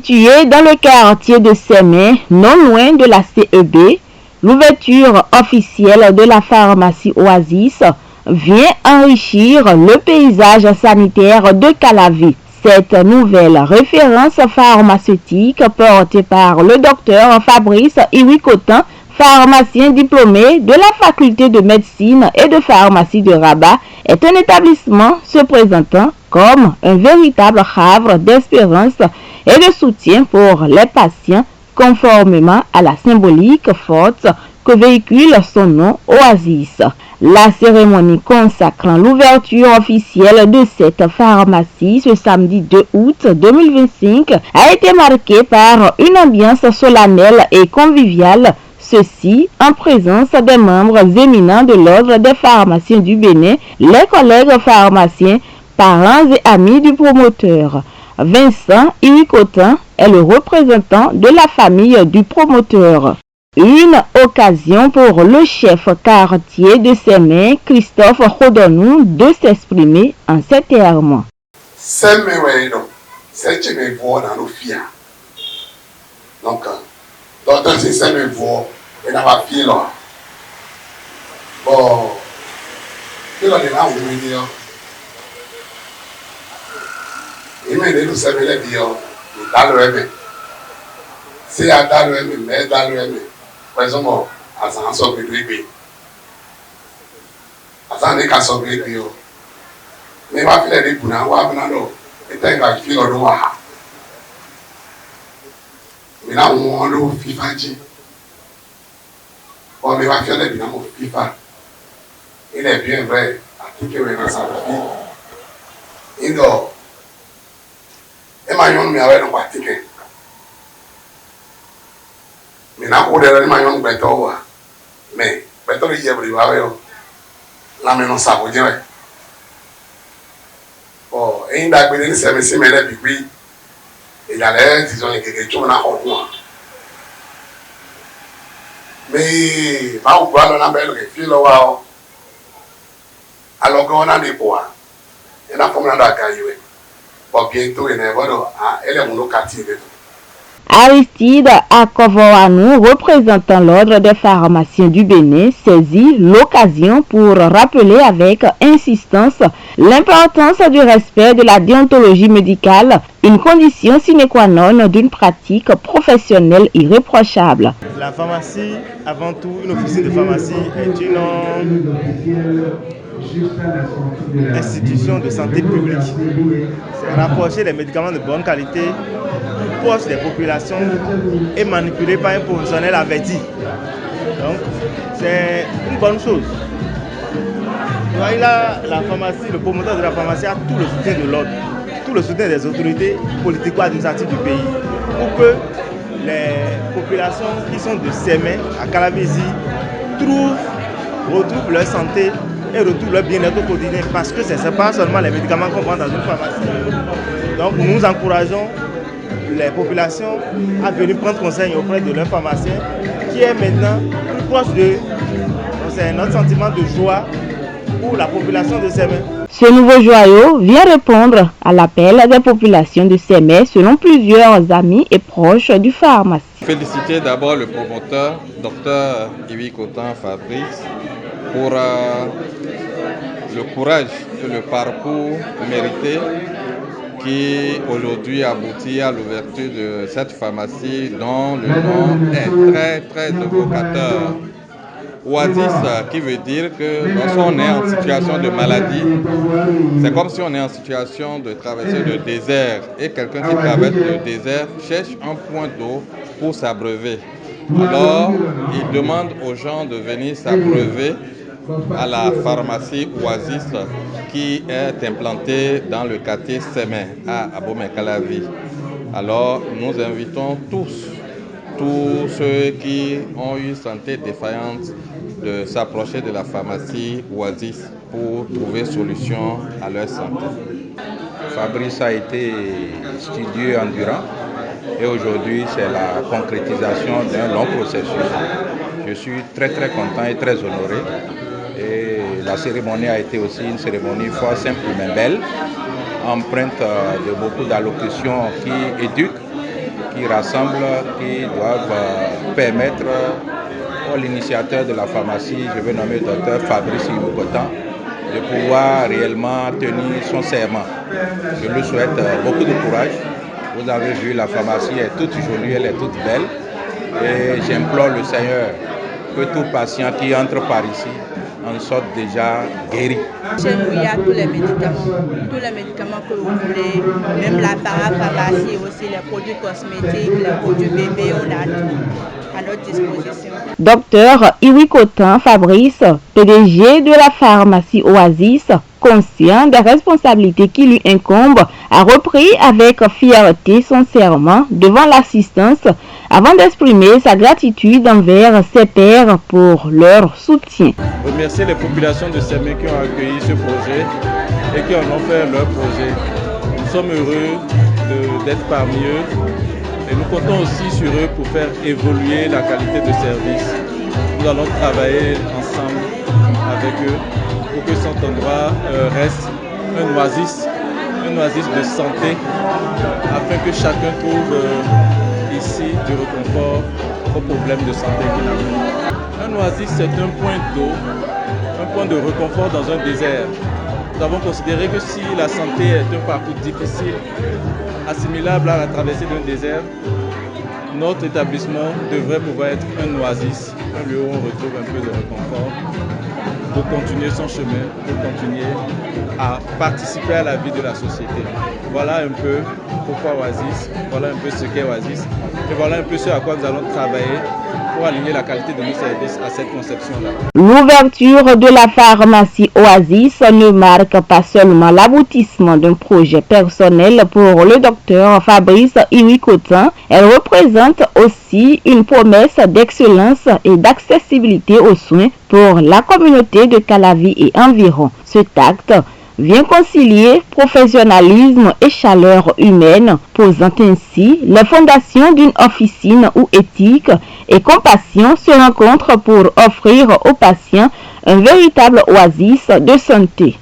Située dans le quartier de Sémé, non loin de la CEB, l'ouverture officielle de la pharmacie Oasis vient enrichir le paysage sanitaire de Calavi. Cette nouvelle référence pharmaceutique portée par le docteur Fabrice Iwikotan, pharmacien diplômé de la faculté de médecine et de pharmacie de Rabat, est un établissement se présentant comme un véritable havre d'espérance et de soutien pour les patients, conformément à la symbolique forte que véhicule son nom Oasis. La cérémonie consacrant l'ouverture officielle de cette pharmacie ce samedi 2 août 2025 a été marquée par une ambiance solennelle et conviviale, ceci en présence des membres éminents de l'ordre des pharmaciens du Bénin, les collègues pharmaciens, parents et amis du promoteur. Vincent Iwikotan est le représentant de la famille du promoteur. Une occasion pour le chef quartier de Sémé, Christophe Rodonou, de s'exprimer en ces termes. Donc, c'est Sémé Vo, et n'a pas fille là. Bon, il y a des gens qui me disent, il m'a dit que c'est le dire, dans le M. C'est dans le M, mais dans le M. Par exemple, à ça, on peut gripper. À ça, on est qu'à sauver gripper. Mais va faire des bounas, ou à banano, et t'as un fil au noir. Mais là, on a FIFA. On va faire des bounas au FIFA. Il est bien vrai, à tout que vous sa vie. Il dort. Et maintenant, on a un ticket. Maintenant, on a un béton. Mais, béton, il y a un béton. Là, maintenant, ça veut dire. Bon, et il y a un service, mais il y a l'air, disons, quelque chose à voir. Mais, on voit dans la belle fille là. Alors qu'on a des poids. Et là, comme on a des cailloux. Pour bientôt, il y a un quartier. Aristide Akovoanou, représentant l'ordre des pharmaciens du Bénin, saisit l'occasion pour rappeler avec insistance l'importance du respect de la déontologie médicale, une condition sine qua non d'une pratique professionnelle irréprochable. La pharmacie, avant tout, une officine de pharmacie est une institution de santé publique. C'est rapprocher les médicaments de bonne qualité proche des populations et manipulé par un professionnel averti. Donc, c'est une bonne chose. La pharmacie, le promoteur de la pharmacie a tout le soutien de l'ordre, tout le soutien des autorités politico-administratives du pays pour que les populations qui sont de Sémé à Calavisie retrouvent leur santé et retrouvent leur bien-être au quotidien, parce que ce n'est pas seulement les médicaments qu'on vend dans une pharmacie. Donc nous encourageons les populations à venir prendre conseil auprès de leur pharmacien qui est maintenant plus proche d'eux. C'est notre sentiment de joie pour la population de Sémé. Ce nouveau joyau vient répondre à l'appel des populations de Sémé selon plusieurs amis et proches du pharmacien. Féliciter d'abord le promoteur, Dr Iwikotan Fabrice, pour le courage et le parcours mérité qui aujourd'hui aboutit à l'ouverture de cette pharmacie dont le nom est très très évocateur. Oasis, qui veut dire que lorsqu'on est en situation de maladie, c'est comme si on est en situation de traverser le désert et quelqu'un qui traverse le désert cherche un point d'eau pour s'abreuver. Alors, il demande aux gens de venir s'abreuver à la pharmacie Oasis qui est implantée dans le quartier Sémé à Abomey-Calavi. Alors nous invitons tous ceux qui ont une santé défaillante de s'approcher de la pharmacie Oasis pour trouver solution à leur santé. Fabrice a été studieux endurant et aujourd'hui c'est la concrétisation d'un long processus. Je suis très content et très honoré. Et la cérémonie a été aussi une cérémonie fort simple mais belle, empreinte de beaucoup d'allocutions qui éduquent qui rassemblent, qui doivent permettre à l'initiateur de la pharmacie, je vais nommer le Dr Fabrice Iwi Kotan, de pouvoir réellement tenir son serment. Je lui souhaite beaucoup de courage. Vous avez vu, la pharmacie est toute jolie, elle est toute belle. Et j'implore le Seigneur que tout patient qui entre par ici en sorte déjà guéri. Chez nous, il y a tous les médicaments que vous voulez, même la parapharmacie, aussi les produits cosmétiques, les produits bébés, on a tout à notre disposition. Docteur Iwi Kotan Fabrice, PDG de la pharmacie Oasis, conscient des responsabilités qui lui incombent, a repris avec fierté son serment devant l'assistance avant d'exprimer sa gratitude envers ses pairs pour leur soutien. Remercier les populations de Sémé qui ont accueilli ce projet et qui en ont fait leur projet. Nous sommes heureux d'être parmi eux et nous comptons aussi sur eux pour faire évoluer la qualité de service. Nous allons travailler ensemble avec eux pour que cet endroit reste un oasis de santé, afin que chacun trouve ici du réconfort aux problèmes de santé qu'il a. Un oasis, c'est un point d'eau, un point de réconfort dans un désert. Nous avons considéré que si la santé est un parcours difficile, assimilable à la traversée d'un désert, notre établissement devrait pouvoir être un oasis, un lieu où on retrouve un peu de réconfort pour continuer son chemin, pour continuer à participer à la vie de la société. Voilà un peu pourquoi Oasis, voilà un peu ce qu'est Oasis et voilà un peu ce à quoi nous allons travailler pour aligner la qualité de nos services à cette conception-là. L'ouverture de la pharmacie Oasis ne marque pas seulement l'aboutissement d'un projet personnel pour le docteur Fabrice Iwi Kotan, elle représente aussi une promesse d'excellence et d'accessibilité aux soins pour la communauté de Calavi et environ. Cet acte vient concilier professionnalisme et chaleur humaine, posant ainsi les fondations d'une officine où éthique et compassion se rencontrent pour offrir aux patients un véritable oasis de santé.